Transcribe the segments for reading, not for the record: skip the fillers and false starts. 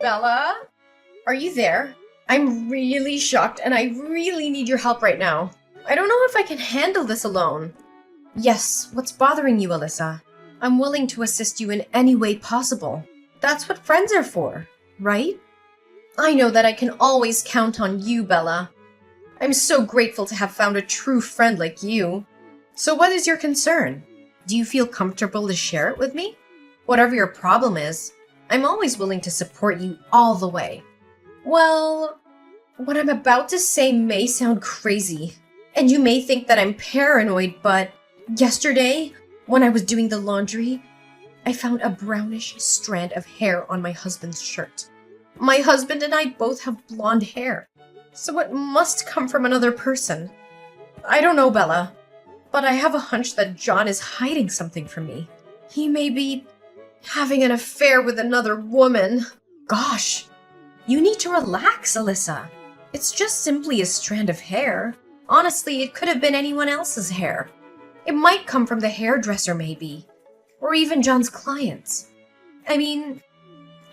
Bella? Are you there? I'm really shocked and I really need your help right now. I don't know if I can handle this alone. Yes, what's bothering you, Alyssa? I'm willing to assist you in any way possible. That's what friends are for, right? I know that I can always count on you, Bella. I'm so grateful to have found a true friend like you. So what is your concern? Do you feel comfortable to share it with me? Whatever your problem is, I'm always willing to support you all the way. Well, what I'm about to say may sound crazy, and you may think that I'm paranoid, but yesterday, when I was doing the laundry, I found a brownish strand of hair on my husband's shirt. My husband and I both have blonde hair, so it must come from another person. I don't know, Bella, but I have a hunch that John is hiding something from me. He may be having an affair with another woman. Gosh, you need to relax, Alyssa. It's just simply a strand of hair. Honestly, it could have been anyone else's hair. It might come from the hairdresser, maybe. Or even John's clients. I mean,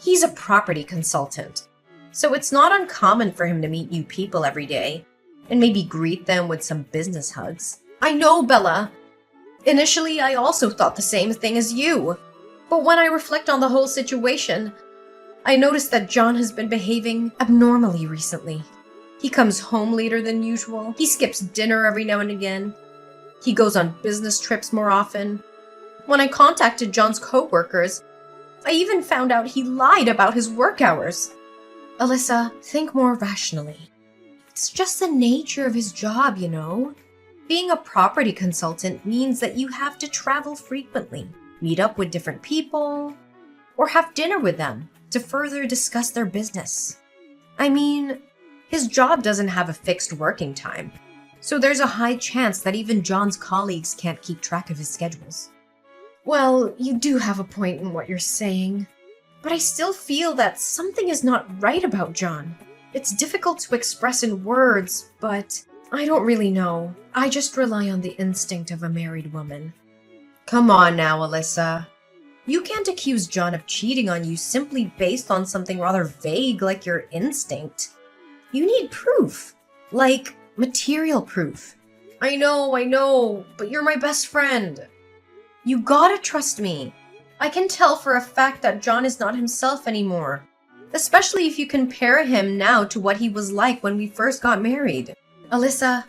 he's a property consultant, so it's not uncommon for him to meet new people every day and maybe greet them with some business hugs. I know, Bella. Initially, I also thought the same thing as you. But when I reflect on the whole situation, I noticed that John has been behaving abnormally recently. He comes home later than usual. He skips dinner every now and again. He goes on business trips more often. When I contacted John's co-workers, I even found out he lied about his work hours. Alyssa, think more rationally. It's just the nature of his job, you know? Being a property consultant means that you have to travel frequently, meet up with different people, or have dinner with them to further discuss their business. I mean, his job doesn't have a fixed working time, so there's a high chance that even John's colleagues can't keep track of his schedules. Well, you do have a point in what you're saying, but I still feel that something is not right about John. It's difficult to express in words, but I don't really know. I just rely on the instinct of a married woman. Come on now, Alyssa. You can't accuse John of cheating on you simply based on something rather vague like your instinct. You need proof. Like, material proof. I know, but you're my best friend. You gotta trust me. I can tell for a fact that John is not himself anymore. Especially if you compare him now to what he was like when we first got married. Alyssa,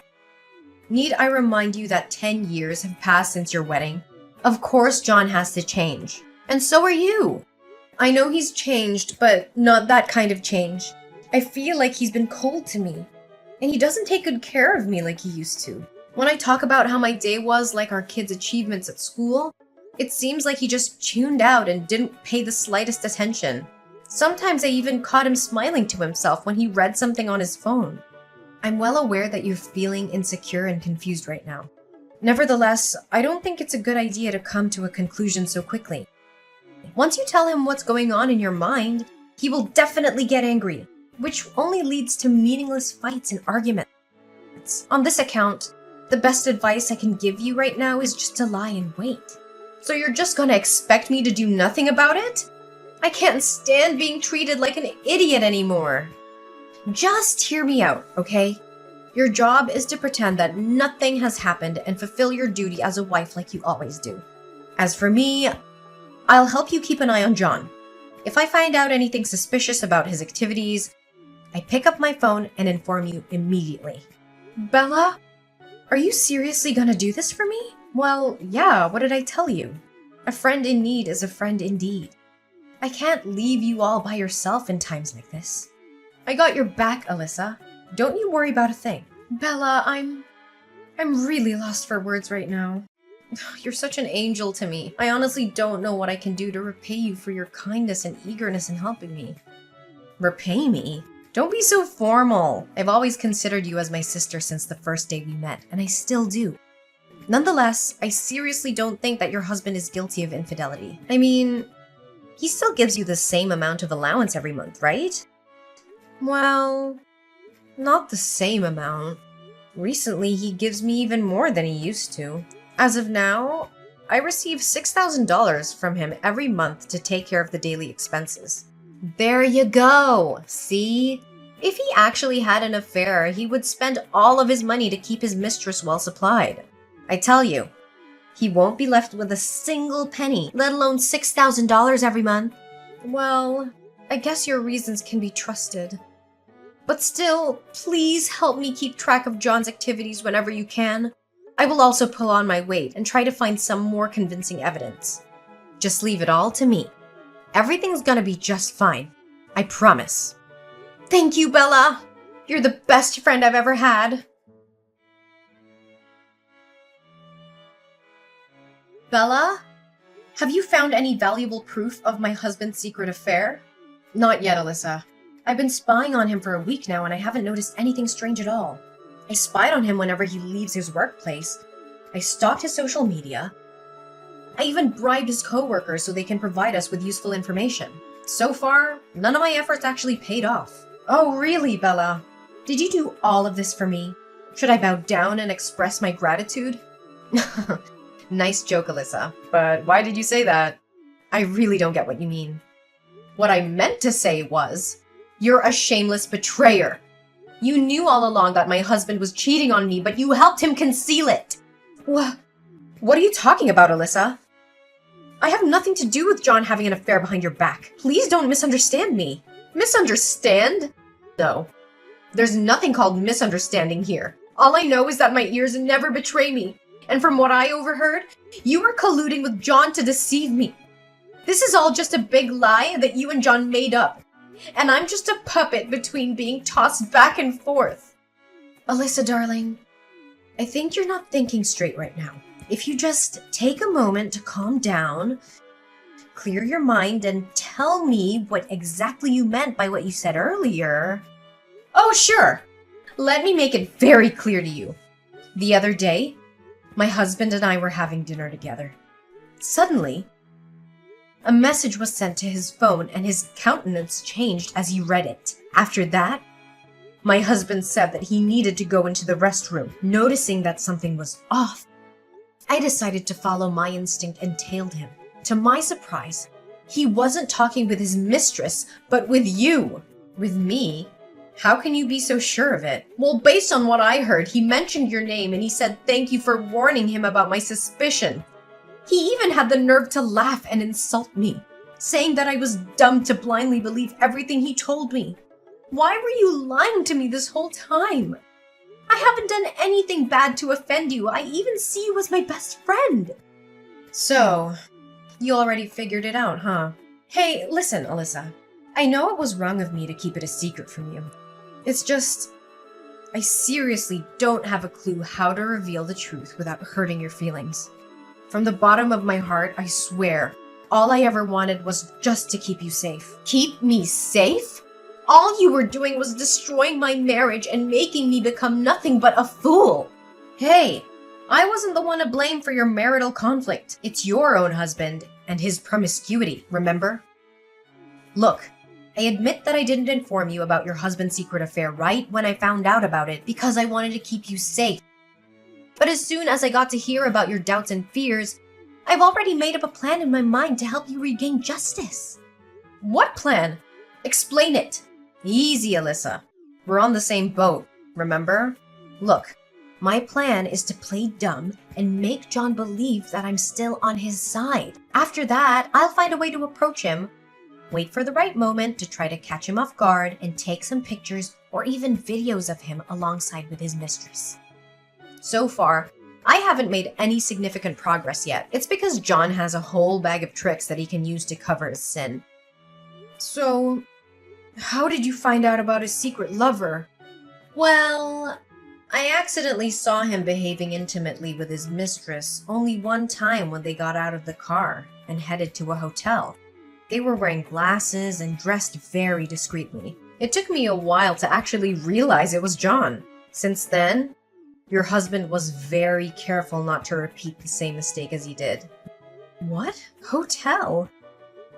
need I remind you that 10 years have passed since your wedding? Of course John has to change. And so are you. I know he's changed, but not that kind of change. I feel like he's been cold to me. And he doesn't take good care of me like he used to. When I talk about how my day was like our kids' achievements at school, it seems like he just tuned out and didn't pay the slightest attention. Sometimes I even caught him smiling to himself when he read something on his phone. I'm well aware that you're feeling insecure and confused right now. Nevertheless, I don't think it's a good idea to come to a conclusion so quickly. Once you tell him what's going on in your mind, he will definitely get angry, which only leads to meaningless fights and arguments. On this account, the best advice I can give you right now is just to lie and wait. So you're just gonna expect me to do nothing about it? I can't stand being treated like an idiot anymore. Just hear me out, okay? Your job is to pretend that nothing has happened and fulfill your duty as a wife like you always do. As for me, I'll help you keep an eye on John. If I find out anything suspicious about his activities, I pick up my phone and inform you immediately. Bella, are you seriously gonna do this for me? Well, yeah, what did I tell you? A friend in need is a friend indeed. I can't leave you all by yourself in times like this. I got your back, Alyssa. Don't you worry about a thing. Bella, I'm really lost for words right now. You're such an angel to me. I honestly don't know what I can do to repay you for your kindness and eagerness in helping me. Repay me? Don't be so formal. I've always considered you as my sister since the first day we met, and I still do. Nonetheless, I seriously don't think that your husband is guilty of infidelity. I mean, he still gives you the same amount of allowance every month, right? Well, not the same amount. Recently, he gives me even more than he used to. As of now, I receive $6,000 from him every month to take care of the daily expenses. There you go. See? If he actually had an affair, he would spend all of his money to keep his mistress well supplied. I tell you, he won't be left with a single penny, let alone $6,000 every month. Well, I guess your reasons can be trusted. But still, please help me keep track of John's activities whenever you can. I will also pull on my weight and try to find some more convincing evidence. Just leave it all to me. Everything's gonna be just fine. I promise. Thank you, Bella. You're the best friend I've ever had. Bella? Have you found any valuable proof of my husband's secret affair? Not yet, Alyssa. I've been spying on him for a week now and I haven't noticed anything strange at all. I spied on him whenever he leaves his workplace. I stalked his social media. I even bribed his coworkers so they can provide us with useful information. So far, none of my efforts actually paid off. Oh, really, Bella? Did you do all of this for me? Should I bow down and express my gratitude? Nice joke, Alyssa. But why did you say that? I really don't get what you mean. What I meant to say was, you're a shameless betrayer. You knew all along that my husband was cheating on me, but you helped him conceal it. What are you talking about, Alyssa? I have nothing to do with John having an affair behind your back. Please don't misunderstand me. Misunderstand? No. There's nothing called misunderstanding here. All I know is that my ears never betray me. And from what I overheard, you were colluding with John to deceive me. This is all just a big lie that you and John made up. And I'm just a puppet between being tossed back and forth. Alyssa, darling, I think you're not thinking straight right now. If you just take a moment to calm down, clear your mind, and tell me what exactly you meant by what you said earlier. Oh, sure. Let me make it very clear to you. The other day, my husband and I were having dinner together. Suddenly, a message was sent to his phone and his countenance changed as he read it. After that, my husband said that he needed to go into the restroom. Noticing that something was off, I decided to follow my instinct and tailed him. To my surprise, he wasn't talking with his mistress, but with you. With me? How can you be so sure of it? Well, based on what I heard, he mentioned your name and he said thank you for warning him about my suspicion. He even had the nerve to laugh and insult me, saying that I was dumb to blindly believe everything he told me. Why were you lying to me this whole time? I haven't done anything bad to offend you. I even see you as my best friend. So, you already figured it out, huh? Hey, listen, Alyssa. I know it was wrong of me to keep it a secret from you. It's just, I seriously don't have a clue how to reveal the truth without hurting your feelings. From the bottom of my heart, I swear, all I ever wanted was just to keep you safe. Keep me safe? All you were doing was destroying my marriage and making me become nothing but a fool. Hey, I wasn't the one to blame for your marital conflict. It's your own husband and his promiscuity, remember? Look, I admit that I didn't inform you about your husband's secret affair right when I found out about it because I wanted to keep you safe. But as soon as I got to hear about your doubts and fears, I've already made up a plan in my mind to help you regain justice. What plan? Explain it. Easy, Alyssa. We're on the same boat, remember? Look, my plan is to play dumb and make John believe that I'm still on his side. After that, I'll find a way to approach him, wait for the right moment to try to catch him off guard, and take some pictures or even videos of him alongside with his mistress. So far, I haven't made any significant progress yet. It's because John has a whole bag of tricks that he can use to cover his sin. So, how did you find out about his secret lover? Well, I accidentally saw him behaving intimately with his mistress only one time when they got out of the car and headed to a hotel. They were wearing glasses and dressed very discreetly. It took me a while to actually realize it was John. Since then, your husband was very careful not to repeat the same mistake as he did. What? Hotel?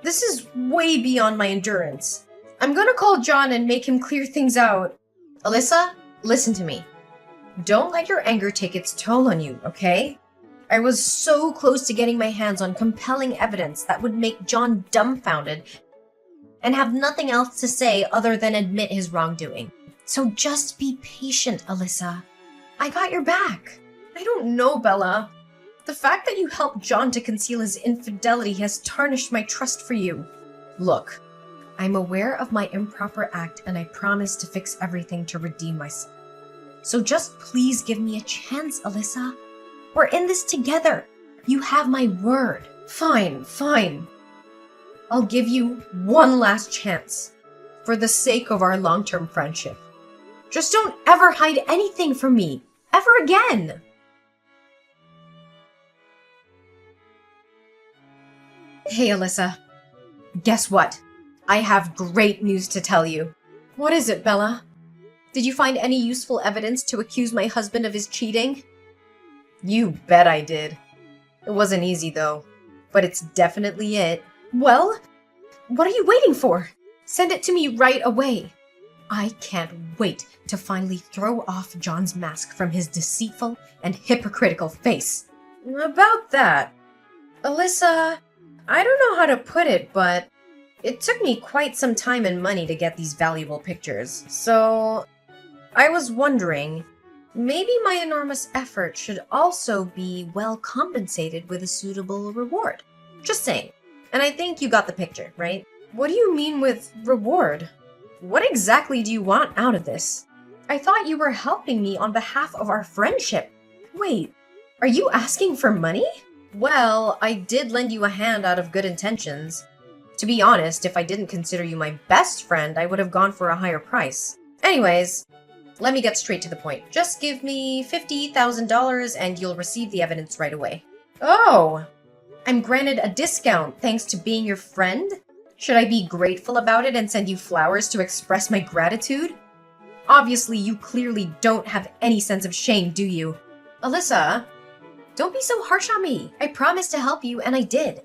This is way beyond my endurance. I'm gonna call John and make him clear things out. Alyssa, listen to me. Don't let your anger take its toll on you, okay? I was so close to getting my hands on compelling evidence that would make John dumbfounded, and have nothing else to say other than admit his wrongdoing. So just be patient, Alyssa. I got your back. I don't know, Bella. The fact that you helped John to conceal his infidelity has tarnished my trust for you. Look, I'm aware of my improper act and I promise to fix everything to redeem myself. So just please give me a chance, Alyssa. We're in this together. You have my word. Fine. I'll give you one last chance for the sake of our long-term friendship. Just don't ever hide anything from me, ever again. Hey, Alyssa. Guess what? I have great news to tell you. What is it, Bella? Did you find any useful evidence to accuse my husband of his cheating? You bet I did. It wasn't easy, though. But it's definitely it. Well, what are you waiting for? Send it to me right away. I can't wait to finally throw off John's mask from his deceitful and hypocritical face. About that, Alyssa, I don't know how to put it, but it took me quite some time and money to get these valuable pictures. So, I was wondering, maybe my enormous effort should also be well compensated with a suitable reward. Just saying. And I think you got the picture, right? What do you mean with reward? What exactly do you want out of this? I thought you were helping me on behalf of our friendship. Wait, are you asking for money? Well, I did lend you a hand out of good intentions. To be honest, if I didn't consider you my best friend, I would have gone for a higher price. Anyways, let me get straight to the point. Just give me $50,000 and you'll receive the evidence right away. Oh, I'm granted a discount thanks to being your friend? Should I be grateful about it and send you flowers to express my gratitude? Obviously, you clearly don't have any sense of shame, do you? Alyssa, don't be so harsh on me. I promised to help you, and I did.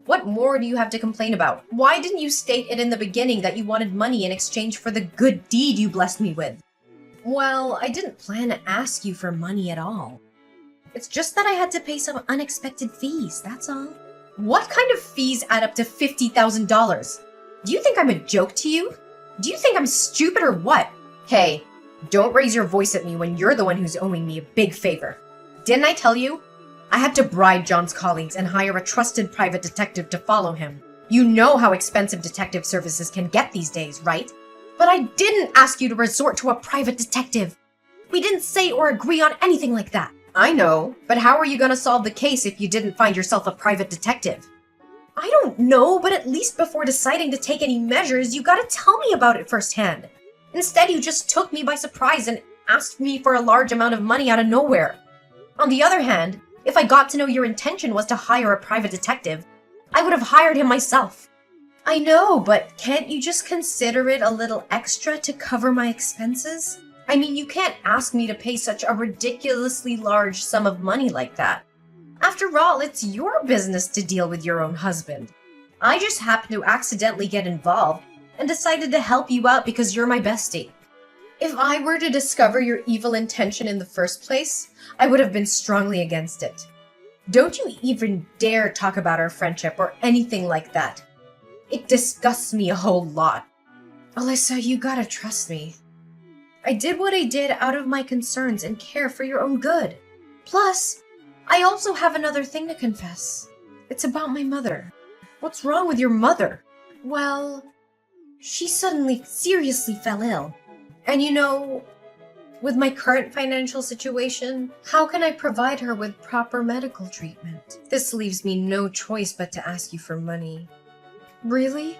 What more do you have to complain about? Why didn't you state it in the beginning that you wanted money in exchange for the good deed you blessed me with? Well, I didn't plan to ask you for money at all. It's just that I had to pay some unexpected fees, that's all. What kind of fees add up to $50,000? Do you think I'm a joke to you? Do you think I'm stupid or what? Hey, don't raise your voice at me when you're the one who's owing me a big favor. Didn't I tell you? I had to bribe John's colleagues and hire a trusted private detective to follow him. You know how expensive detective services can get these days, right? But I didn't ask you to resort to a private detective. We didn't say or agree on anything like that. I know, but how are you going to solve the case if you didn't find yourself a private detective? I don't know, but at least before deciding to take any measures, you gotta tell me about it firsthand. Instead, you just took me by surprise and asked me for a large amount of money out of nowhere. On the other hand, if I got to know your intention was to hire a private detective, I would have hired him myself. I know, but can't you just consider it a little extra to cover my expenses? I mean, you can't ask me to pay such a ridiculously large sum of money like that. After all, it's your business to deal with your own husband. I just happened to accidentally get involved and decided to help you out because you're my bestie. If I were to discover your evil intention in the first place, I would have been strongly against it. Don't you even dare talk about our friendship or anything like that. It disgusts me a whole lot. Alyssa, you gotta trust me. I did what I did out of my concerns and care for your own good. Plus, I also have another thing to confess. It's about my mother. What's wrong with your mother? Well, she suddenly seriously fell ill. And you know, with my current financial situation, how can I provide her with proper medical treatment? This leaves me no choice but to ask you for money. Really?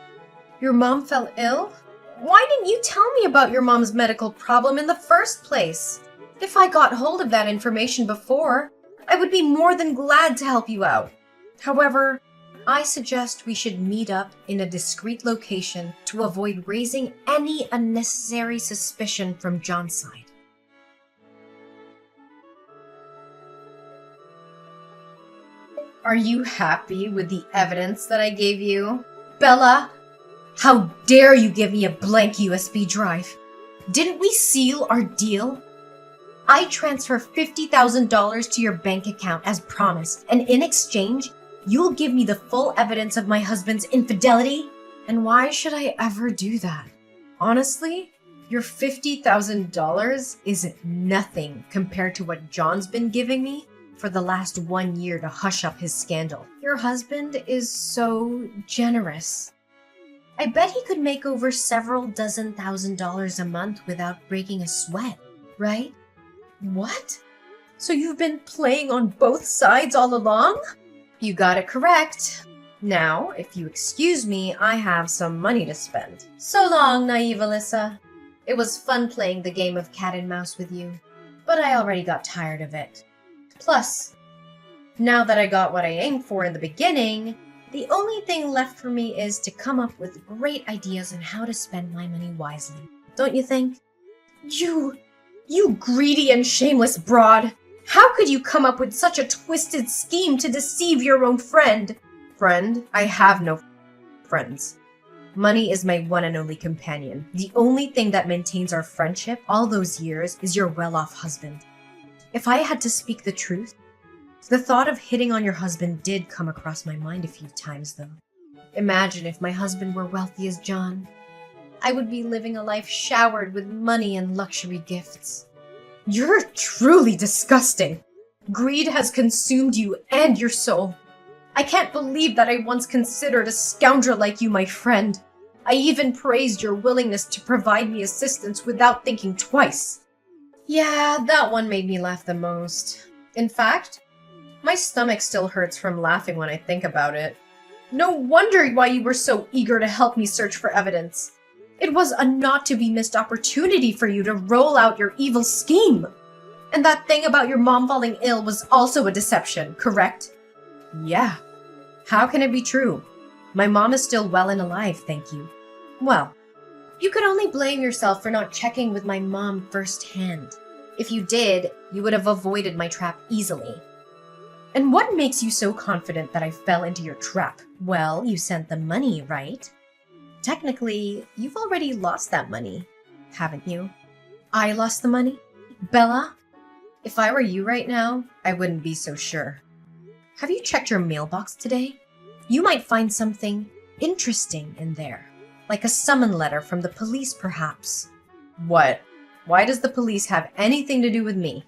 Your mom fell ill? Why didn't you tell me about your mom's medical problem in the first place? If I got hold of that information before, I would be more than glad to help you out. However, I suggest we should meet up in a discreet location to avoid raising any unnecessary suspicion from John's side. Are you happy with the evidence that I gave you? Bella, how dare you give me a blank USB drive? Didn't we seal our deal? I transfer $50,000 to your bank account as promised, and in exchange, you'll give me the full evidence of my husband's infidelity? And why should I ever do that? Honestly, your $50,000 is nothing compared to what John's been giving me for the last 1 year to hush up his scandal. Your husband is so generous. I bet he could make over several dozen $1,000s a month without breaking a sweat, right? What? So you've been playing on both sides all along? You got it correct. Now, if you excuse me, I have some money to spend. So long, naive Alyssa. It was fun playing the game of cat and mouse with you, but I already got tired of it. Plus, now that I got what I aimed for in the beginning, the only thing left for me is to come up with great ideas on how to spend my money wisely. Don't you think? You greedy and shameless broad! How could you come up with such a twisted scheme to deceive your own friend? Friend? I have no friends. Money is my one and only companion. The only thing that maintains our friendship all those years is your well-off husband. If I had to speak the truth, the thought of hitting on your husband did come across my mind a few times, though. Imagine if my husband were wealthy as John. I would be living a life showered with money and luxury gifts. You're truly disgusting. Greed has consumed you and your soul. I can't believe that I once considered a scoundrel like you my friend. I even praised your willingness to provide me assistance without thinking twice. Yeah, that one made me laugh the most. In fact, my stomach still hurts from laughing when I think about it. No wonder why you were so eager to help me search for evidence. It was a not-to-be-missed opportunity for you to roll out your evil scheme. And that thing about your mom falling ill was also a deception, correct? Yeah. How can it be true? My mom is still well and alive, thank you. Well, you could only blame yourself for not checking with my mom firsthand. If you did, you would have avoided my trap easily. And what makes you so confident that I fell into your trap? Well, you sent the money, right? Technically, you've already lost that money, haven't you? I lost the money? Bella? If I were you right now, I wouldn't be so sure. Have you checked your mailbox today? You might find something interesting in there, like a summon letter from the police, perhaps. What? Why does the police have anything to do with me?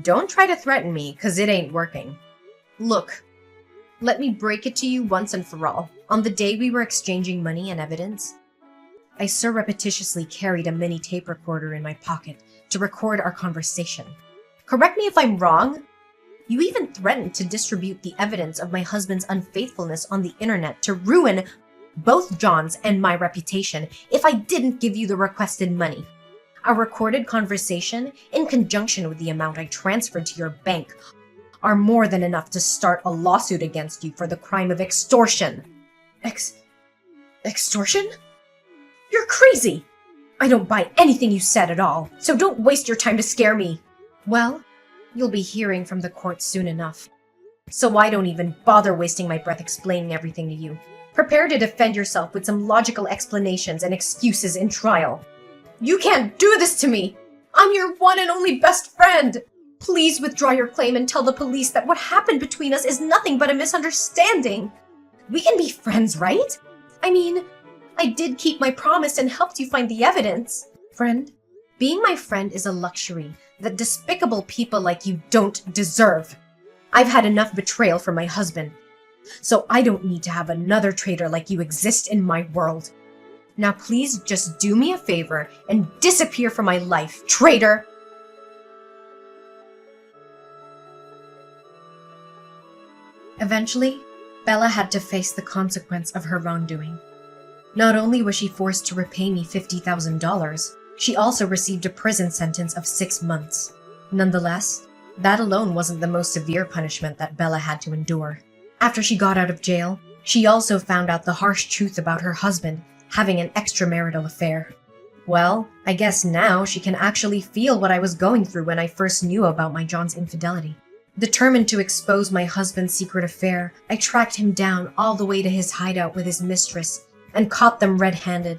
Don't try to threaten me, 'cause it ain't working. Look, let me break it to you once and for all. On the day we were exchanging money and evidence, I surreptitiously carried a mini tape recorder in my pocket to record our conversation. Correct me if I'm wrong. You even threatened to distribute the evidence of my husband's unfaithfulness on the internet to ruin both John's and my reputation if I didn't give you the requested money. Our recorded conversation, in conjunction with the amount I transferred to your bank, are more than enough to start a lawsuit against you for the crime of extortion. Extortion? You're crazy! I don't buy anything you said at all, so don't waste your time to scare me. Well, you'll be hearing from the court soon enough. So I don't even bother wasting my breath explaining everything to you. Prepare to defend yourself with some logical explanations and excuses in trial. You can't do this to me! I'm your one and only best friend! Please withdraw your claim and tell the police that what happened between us is nothing but a misunderstanding. We can be friends, right? I mean, I did keep my promise and helped you find the evidence. Friend, being my friend is a luxury that despicable people like you don't deserve. I've had enough betrayal from my husband, so I don't need to have another traitor like you exist in my world. Now please just do me a favor and disappear from my life, traitor! Eventually, Bella had to face the consequence of her wrongdoing. Not only was she forced to repay me $50,000, she also received a prison sentence of 6 months. Nonetheless, that alone wasn't the most severe punishment that Bella had to endure. After she got out of jail, she also found out the harsh truth about her husband having an extramarital affair. Well, I guess now she can actually feel what I was going through when I first knew about my John's infidelity. Determined to expose my husband's secret affair, I tracked him down all the way to his hideout with his mistress and caught them red-handed.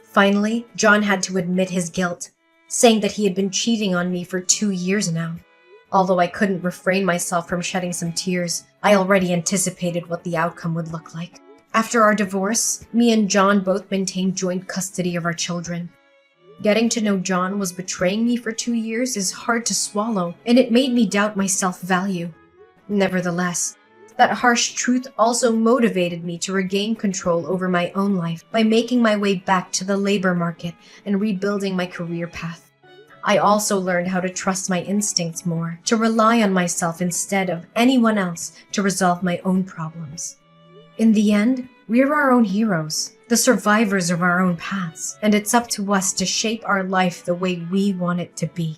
Finally, John had to admit his guilt, saying that he had been cheating on me for 2 years now. Although I couldn't refrain myself from shedding some tears, I already anticipated what the outcome would look like. After our divorce, me and John both maintained joint custody of our children. Getting to know John was betraying me for 2 years is hard to swallow, and it made me doubt my self-value. Nevertheless, that harsh truth also motivated me to regain control over my own life by making my way back to the labor market and rebuilding my career path. I also learned how to trust my instincts more, to rely on myself instead of anyone else to resolve my own problems. In the end, we're our own heroes, the survivors of our own paths, and it's up to us to shape our life the way we want it to be.